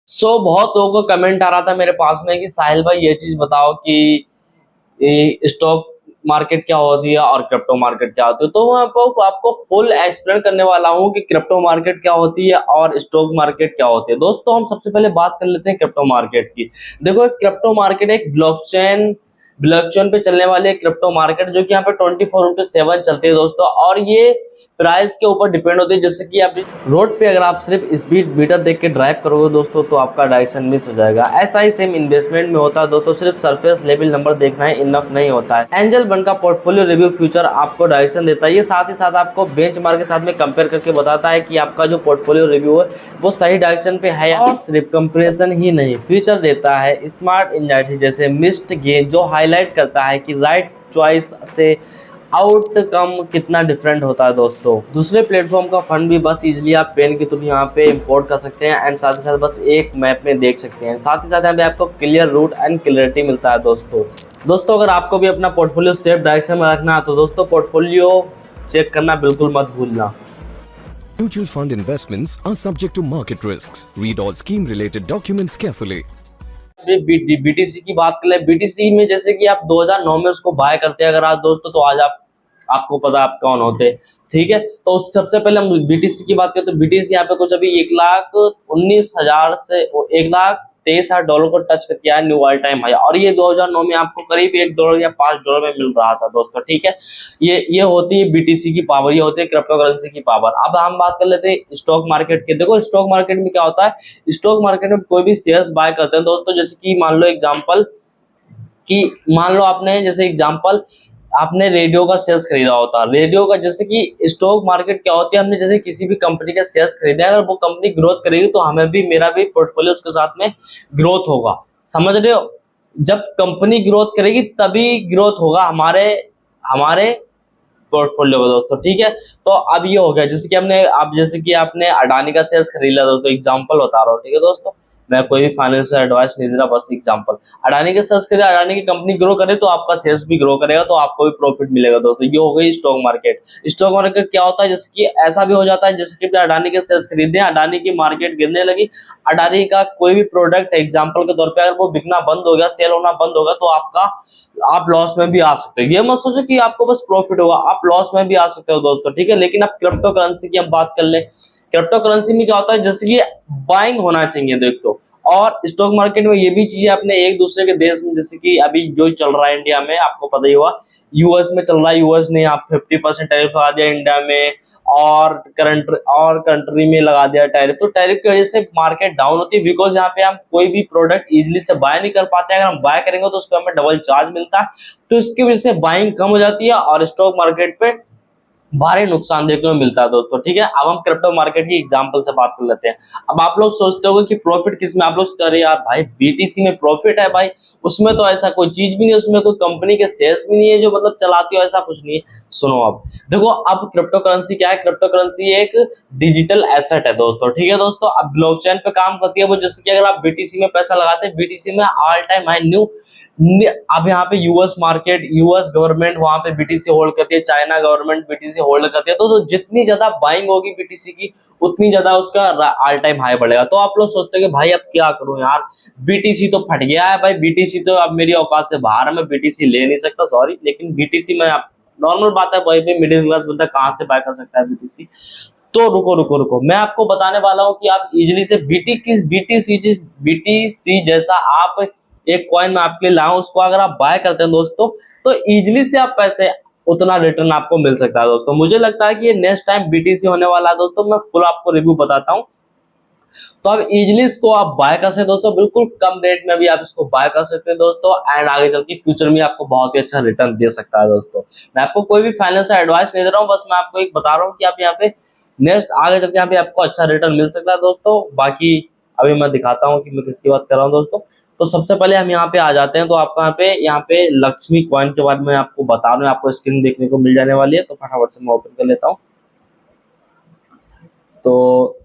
बहुत लोगों का कमेंट आ रहा था मेरे पास में कि साहिल भाई ये चीज बताओ कि स्टॉक मार्केट क्या होती है और क्रिप्टो मार्केट क्या होती है। तो मैं आपको फुल एक्सप्लेन करने वाला हूँ कि क्रिप्टो मार्केट क्या होती है और स्टॉक मार्केट क्या होती है। दोस्तों हम सबसे पहले बात कर लेते हैं क्रिप्टो मार्केट की। देखो क्रिप्टो मार्केट एक ब्लॉकचेन ब्लॉकचेन पे चलने वाली एक क्रिप्टो मार्केट जो कि यहाँ पे 24/7 चलती है दोस्तों। और ये प्राइस के ऊपर डिपेंड होती है। जैसे कि आप रोड पे अगर आप सिर्फ स्पीड मीटर देख के ड्राइव करोगे दोस्तों तो आपका डायरेक्शन मिस हो जाएगा। ऐसा ही सेम इन्वेस्टमेंट में होता है दोस्तों, सिर्फ सरफेस लेवल नंबर देखना है इनफ नहीं होता है। एंजल वन का पोर्टफोलियो रिव्यू फ्यूचर आपको डायरेक्शन देता है। ये साथ ही साथ आपको बेंचमार्क के साथ में कंपेयर करके बताता है कि आपका जो पोर्टफोलियो रिव्यू है वो सही डायरेक्शन पे है। और सिर्फ कंपेरिजन ही नहीं, फ्यूचर देता है स्मार्ट एंजाइटी जैसे मिस्ड गेन जो हाईलाइट करता है कि राइट चॉइस से आउटकम कितना डिफरेंट होता है दोस्तों। दूसरे प्लेटफॉर्म का फंड भी बस इजीली आप पेन के थ्रू यहाँ पे इंपोर्ट कर सकते हैं एंड साथ ही साथ बस एक मैप में देख सकते हैं। साथ ही साथ यहाँ पे आपको क्लियर रूट एंड क्लियरिटी मिलता है दोस्तों अगर आपको भी अपना पोर्टफोलियो सेफ डायरेक्शन में रखना है तो दोस्तों पोर्टफोलियो चेक करना बिल्कुल मत भूलना। Mutual fund investments are subject to market risks. Read all scheme related documents carefully. BTC की बात कर ले, बीटीसी में जैसे कि आप 2009 में उसको बाय करते हैं अगर आज दोस्तों, तो आज आपको पता आप कौन होते। ठीक है, तो सबसे पहले हम बीटीसी की बात करते हैं। बीटीसी यहाँ पे कुछ अभी 1,19,000 से $1,23,000 को टच करके आया, न्यू ऑल टाइम हाई। और ये 2009 में आपको करीब $1 या $5 में मिल रहा था दोस्तों। ठीक है, ये होती है बीटीसी की पावर, ये होती है क्रिप्टो करेंसी की पावर। अब हम बात कर लेते हैं स्टॉक मार्केट की। देखो स्टॉक मार्केट में क्या होता है, स्टॉक मार्केट में कोई भी शेयर्स बाय करते हैं दोस्तों। जैसे कि मान लो आपने जैसे एग्जांपल आपने रेडियो का शेयर्स खरीदा होता है। रेडियो का जैसे कि स्टॉक मार्केट क्या होती है, हमने जैसे किसी भी कंपनी के शेयर्स खरीदे, अगर वो कंपनी ग्रोथ करेगी तो हमें भी, मेरा भी पोर्टफोलियो उसके साथ में ग्रोथ होगा। समझ रहे हो, जब कंपनी ग्रोथ करेगी तभी ग्रोथ होगा हमारे हमारे पोर्टफोलियो का दोस्तों। ठीक है, तो अब ये हो गया जैसे कि जैसे कि आपने अडानी का शेयर्स खरीद लिया दोस्तों, एग्जांपल बता रहा हूँ। ठीक है दोस्तों, मैं कोई भी फाइनेंशियल एडवाइस नहीं दे रहा, बस एग्जांपल। अडानी के शेयर्स खरीदे, अडानी की कंपनी ग्रो करे तो आपका शेयर्स भी ग्रो करेगा, तो आपको भी प्रॉफिट मिलेगा दोस्तों। ये हो गई स्टॉक मार्केट। स्टॉक मार्केट क्या होता है, जैसे कि ऐसा भी हो जाता है जैसे कि अडानी के शेयर्स खरीदे, अडानी की मार्केट गिरने लगी, अडानी का कोई भी प्रोडक्ट एग्जाम्पल के तौर पर अगर वो बिकना बंद हो गया, सेल होना बंद होगा, तो आप लॉस में भी आ सकते हो। ये मत सोचो कि आपको बस प्रॉफिट होगा, आप लॉस में भी आ सकते हो दोस्तों। ठीक है, लेकिन अब क्रिप्टो करेंसी की हम बात कर ले। क्रिप्टो करेंसी में क्या होता है, जैसे कि बाइंग होना चाहिए दोस्तों। और स्टॉक मार्केट में ये भी चीजें अपने एक दूसरे के देश में, जैसे कि अभी जो चल रहा है इंडिया में, आपको पता ही होगा यूएस में चल रहा है। यूएस ने आप 50% टैरिफ लगा दिया इंडिया में, और कंट्री में लगा दिया टैरिफ। तो टैरिफ की वजह से मार्केट डाउन होती है, बिकॉज यहाँ पे हम कोई भी प्रोडक्ट इजीली से बाय नहीं कर पाते। अगर हम बाय करेंगे तो उस पर हमें डबल चार्ज मिलता है, तो इसकी वजह से बाइंग कम हो जाती है और स्टॉक मार्केट पे भारी नुकसान देखने को मिलता है दोस्तों। ठीक है, अब हम क्रिप्टो मार्केट की एग्जांपल से बात कर लेते हैं। अब आप लोग सोचते होंगे कि प्रॉफिट किसमें, आप लोग सोचते हैं, अरे यार भाई बीटीसी में प्रॉफिट है भाई, उसमें तो ऐसा कोई चीज भी नहीं, उसमें कोई कंपनी के शेयर्स भी नहीं है जो मतलब चलाती हो, ऐसा कुछ नहीं है। सुनो, अब देखो, अब क्रिप्टो करेंसी क्या है, क्रिप्टो करेंसी एक डिजिटल एसेट है दोस्तों। ठीक है दोस्तों, अब ब्लॉकचेन पे काम करती है वो। जैसे कि अगर आप बीटीसी में पैसा लगाते हैं, बीटीसी में ऑल टाइम हाई अब यहाँ पे यूएस गवर्नमेंट वहां पे बीटीसी होल्ड करती है, चाइना गवर्नमेंट बीटीसी होल्ड करती है। तो जितनी ज्यादा बाइंग होगी बीटीसी की, उतनी ज्यादा उसका ऑल टाइम हाई बढ़ेगा। तो आप लोग सोचते हैं कि भाई अब क्या करूं यार, बीटीसी तो फट गया है भाई, बीटीसी तो अब मेरी औकात से बाहर है, मैं बीटीसी ले नहीं सकता, सॉरी। लेकिन बीटीसी में नॉर्मल बात है भाई, मिडिल क्लास बंदा कहाँ से बाय कर सकता है बीटीसी। तो रुको, मैं आपको बताने वाला हूँ कि आप इजीली से बीटीसी जैसा आप एक कॉइन में आपके लिए लाऊं, उसको अगर आप बाय करते हैं दोस्तों, तो इजीली से आप पैसे उतना रिटर्न आपको मिल सकता है दोस्तों। मुझे लगता है कि ये नेक्स्ट टाइम बीटीसी होने वाला है दोस्तों, मैं फुल आपको रिव्यू बताता हूँ। तो अब इजीली इसको आप बाय कर सकते हैं दोस्तों, बिल्कुल कम रेट में भी आप इसको बाय कर सकते हैं दोस्तों। एंड आगे चल के फ्यूचर में आपको बहुत ही अच्छा रिटर्न दे सकता है दोस्तों। मैं आपको कोई भी फाइनेंशियल एडवाइस नहीं दे रहा हूँ, बस मैं आपको एक बता रहा हूँ कि आप यहाँ पे नेक्स्ट आगे चल के यहाँ पे आपको अच्छा रिटर्न मिल सकता है दोस्तों। बाकी अभी मैं दिखाता हूँ कि मैं किसकी बात कर रहा हूँ दोस्तों। तो सबसे पहले हम यहाँ पे आ जाते हैं, तो आपको यहाँ पे लक्ष्मी कॉइन के बारे में आपको बता रहा हूँ, आपको स्क्रीन देखने को मिल जाने वाली है। तो फटाफट से मैं ओपन कर लेता हूँ। तो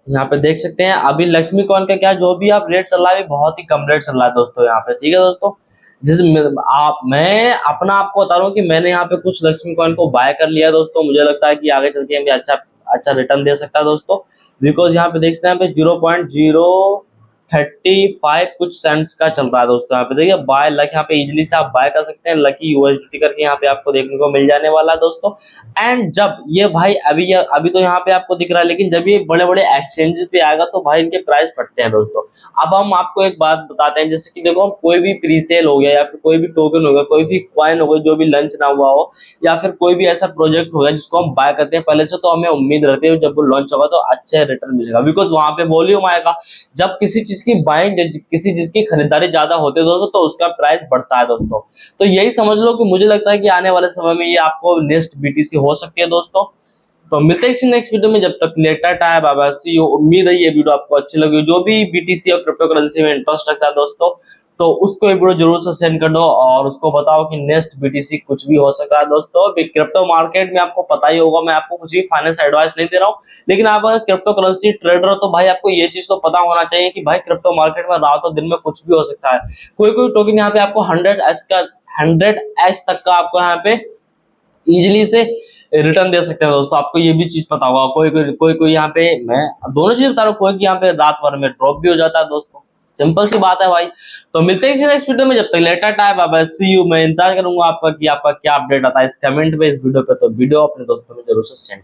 यहाँ पे देख सकते हैं अभी लक्ष्मी कॉइन का क्या जो भी आप रेट चल रहा है, बहुत ही कम रेट चल रहा है दोस्तों यहाँ पे। ठीक है दोस्तों, मैं अपना आपको बता रहा हूँ कि मैंने यहाँ पे कुछ लक्ष्मी कॉइन को बाय कर लिया दोस्तों। मुझे लगता है कि आगे चल के अच्छा अच्छा रिटर्न दे सकता है दोस्तों, बिकॉज यहाँ पे देख सकते हैं 0.0 35 कुछ सेंट्स का चल रहा है दोस्तों। यहाँ पे देखिए बाय लक, यहाँ पे इजीली से आप बाय कर सकते हैं। लकी यूएसडीटी करके यहाँ पे आपको देखने को मिल जाने वाला है दोस्तों। एंड जब ये भाई अभी तो यहाँ पे आपको दिख रहा है, लेकिन जब ये बड़े बड़े एक्सचेंजेस पे आएगा तो भाई इनके प्राइस फटते हैं दोस्तों। अब हम आपको एक बात बताते हैं, जैसे कि देखो हम कोई भी प्रीसेल हो गया या फिर कोई भी टोकन हो गया, कोई भी कॉइन हो गया जो भी लॉन्च ना हुआ हो, या फिर कोई भी ऐसा प्रोजेक्ट हो गया जिसको हम बाय करते हैं पहले से, तो हमें उम्मीद रहती है जब वो लॉन्च होगा तो अच्छे रिटर्न मिलेगा, बिकॉज वहां पे वॉल्यूम आएगा। जब किसी चीज की बाइंग, किसी चीज की खरीदारी ज्यादा होती है दोस्तों, तो उसका प्राइस बढ़ता है दोस्तों। तो यही समझ लो कि मुझे लगता है कि आने वाले समय में ये आपको नेक्स्ट बीटीसी हो सकती है दोस्तों। तो मिलते हैं नेक्स्ट वीडियो में, जब तक लेटर टाइम बाबा सी यू। उम्मीद है ये वीडियो आपको अच्छी लगी। जो भी बीटीसी और क्रिप्टो करेंसी में इंटरेस्ट रखता है दोस्तों, तो उसको ये वीडियो जरूर से सेंड कर दो और उसको बताओ कि नेक्स्ट बीटीसी कुछ भी हो सकता है दोस्तों। क्रिप्टो मार्केट में आपको पता ही होगा, मैं आपको कुछ भी फाइनेंस एडवाइस नहीं दे रहा हूँ, लेकिन आप अगर क्रिप्टो करेंसी ट्रेडर हो तो भाई आपको ये चीज तो पता होना चाहिए कि भाई क्रिप्टो मार्केट में रातों दिन में कुछ भी हो सकता है। कोई कोई टोकन यहाँ पे आपको 100x तक का आपको यहाँ पे इजिली से रिटर्न दे सकते हैं दोस्तों। आपको ये भी चीज पता होगा। कोई यहाँ पे, मैं दोनों चीज बता रहा हूँ, कोई यहाँ पे रात भर में ड्रॉप भी हो जाता है दोस्तों। सिंपल सी बात है भाई। तो मिलते हैं नेक्स्ट वीडियो में, जब तक later time bye see you. मैं इंतजार करूंगा आपका कि आपका क्या अपडेट आता है इस कमेंट में इस वीडियो पे। तो वीडियो अपने दोस्तों में जरूर से सेंड